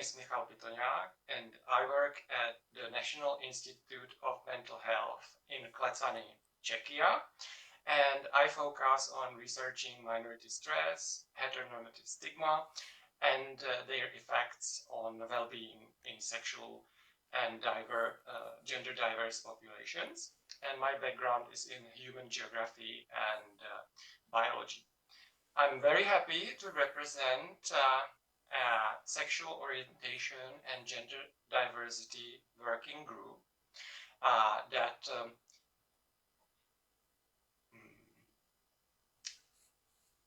is Michal Pitoňák and I work at the National Institute of Mental Health in Klecany, Czechia, and I focus on researching minority stress, heteronormative stigma, and their effects on well-being in sexual and gender diverse populations. And my background is in human geography and biology. I'm very happy to represent a sexual orientation and gender diversity working group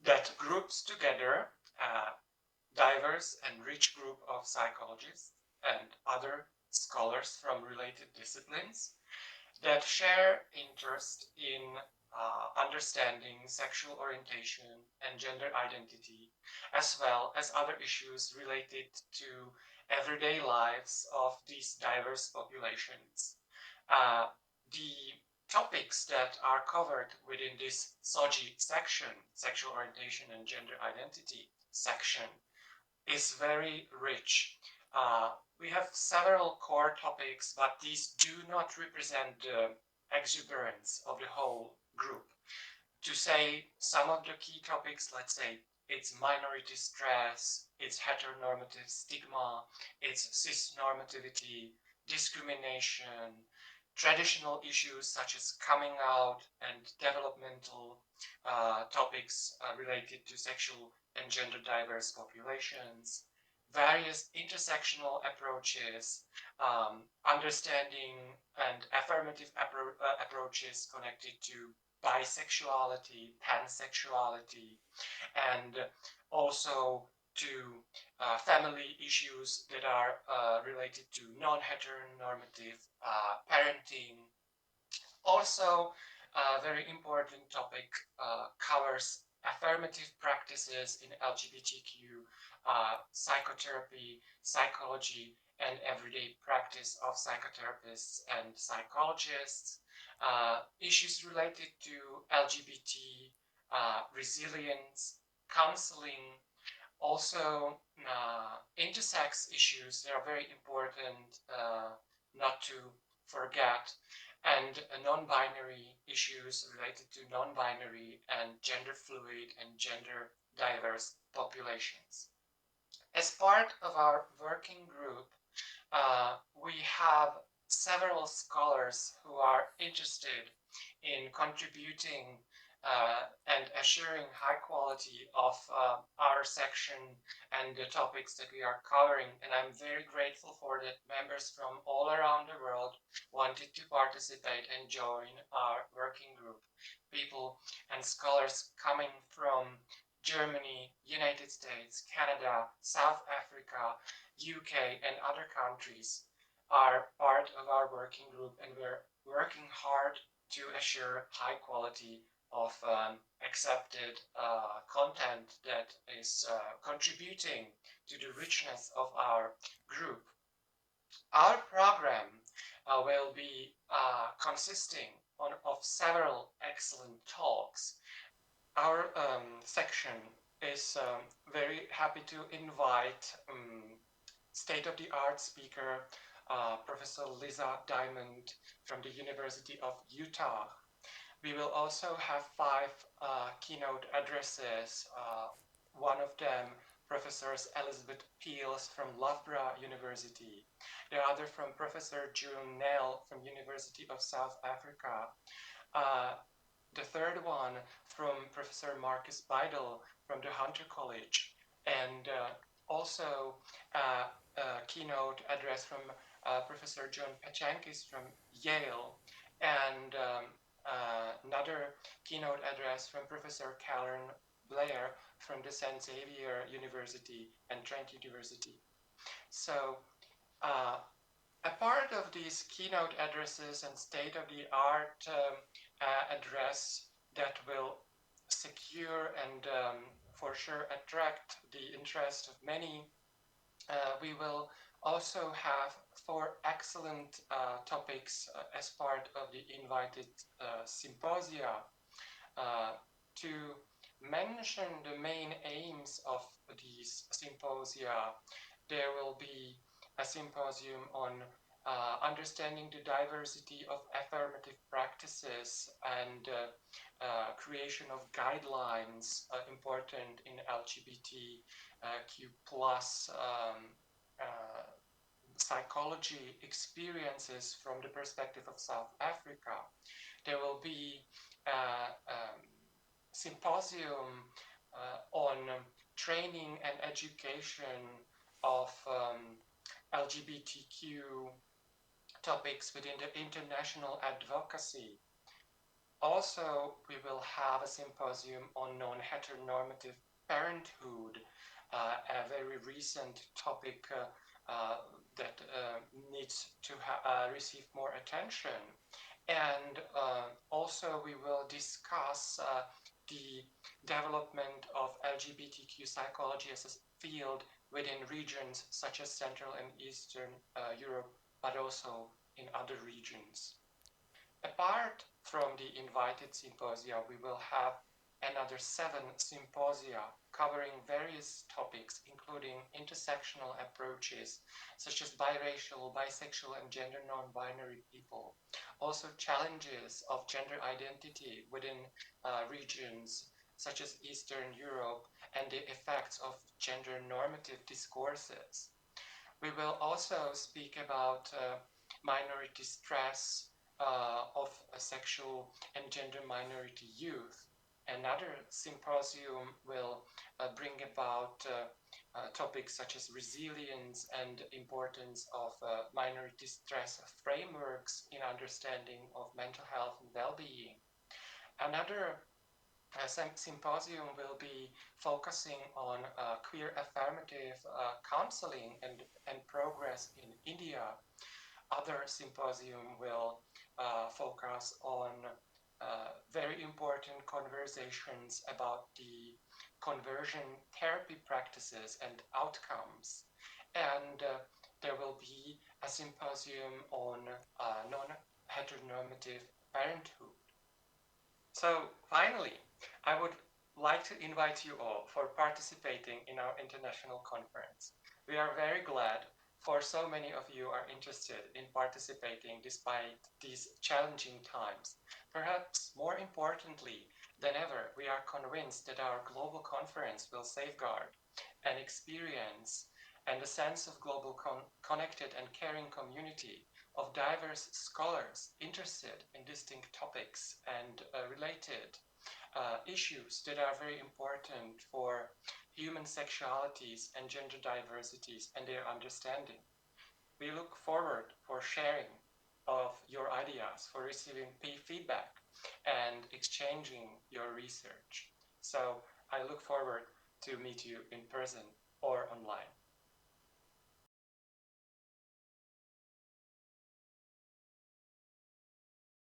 that groups together a diverse and rich group of psychologists and other scholars from related disciplines that share interest in understanding sexual orientation and gender identity, as well as other issues related to everyday lives of these diverse populations. The topics that are covered within this SOGI section, sexual orientation and gender identity section, is very rich. We have several core topics, but these do not represent the exuberance of the whole group. To say some of the key topics, let's say it's minority stress, it's heteronormative stigma, it's cisnormativity, discrimination, traditional issues such as coming out and developmental topics related to sexual and gender diverse populations, various intersectional approaches, understanding and affirmative approaches connected to bisexuality, pansexuality, and also to family issues that are related to non-heteronormative parenting. Also, a very important topic covers affirmative practices in LGBTQ psychotherapy, psychology, and everyday practice of psychotherapists and psychologists, issues related to LGBT resilience, counseling, also intersex issues that are very important not to forget, and non-binary issues related to non-binary and gender fluid and gender diverse populations. As part of our working group, we have several scholars who are interested in contributing and assuring high quality of our section and the topics that we are covering. And I'm very grateful for that members from all around the world wanted to participate and join our working group. People and scholars coming from Germany, United States, Canada, South Africa, UK, and other countries are part of our working group, and we're working hard to assure high quality of accepted content that is contributing to the richness of our group. Our program will be consisting of several excellent talks. Our section is very happy to invite state-of-the-art speaker, Professor Lisa Diamond from the University of Utah. We will also have 5 keynote addresses. One of them, Professor Elizabeth Peels from Loughborough University. The other from Professor June Nell from University of South Africa. The third one from Professor Marcus Beidel from the Hunter College. And also a keynote address from Professor John Pachankis from Yale. And another keynote address from Professor Karen Blair from the St. Xavier University and Trent University. So a part of these keynote addresses and state-of-the-art address that will secure and for sure attract the interest of many, we will also have 4 excellent topics as part of the invited symposia. To mention the main aims of these symposia, there will be a symposium on understanding the diversity of affirmative practices and creation of guidelines important in LGBTQ plus psychology experiences from the perspective of South Africa. There will be a symposium on training and education of LGBTQ topics within the international advocacy. Also, we will have a symposium on non-heteronormative parenthood, a very recent topic that needs to receive more attention. And also we will discuss the development of LGBTQ psychology as a field within regions such as Central and Eastern Europe, but also in other regions. Apart from the invited symposia, we will have another 7 symposia covering various topics, including intersectional approaches, such as biracial, bisexual, and gender non-binary people. Also challenges of gender identity within regions such as Eastern Europe and the effects of gender normative discourses. We will also speak about minority stress of sexual and gender minority youth. Another symposium will bring about topics such as resilience and importance of minority stress frameworks in understanding of mental health and well-being. Another symposium will be focusing on queer affirmative counseling and progress in India. Other symposium will focus on very important conversations about the conversion therapy practices and outcomes. And there will be a symposium on non-heteronormative parenthood. So finally, I would like to invite you all for participating in our international conference. We are very glad for so many of you are interested in participating despite these challenging times. Perhaps more importantly than ever, we are convinced that our global conference will safeguard an experience and a sense of global connected and caring community of diverse scholars interested in distinct topics and related issues that are very important for human sexualities and gender diversities and their understanding. We look forward for sharing of your ideas, for receiving feedback and exchanging your research. So I look forward to meet you in person or online.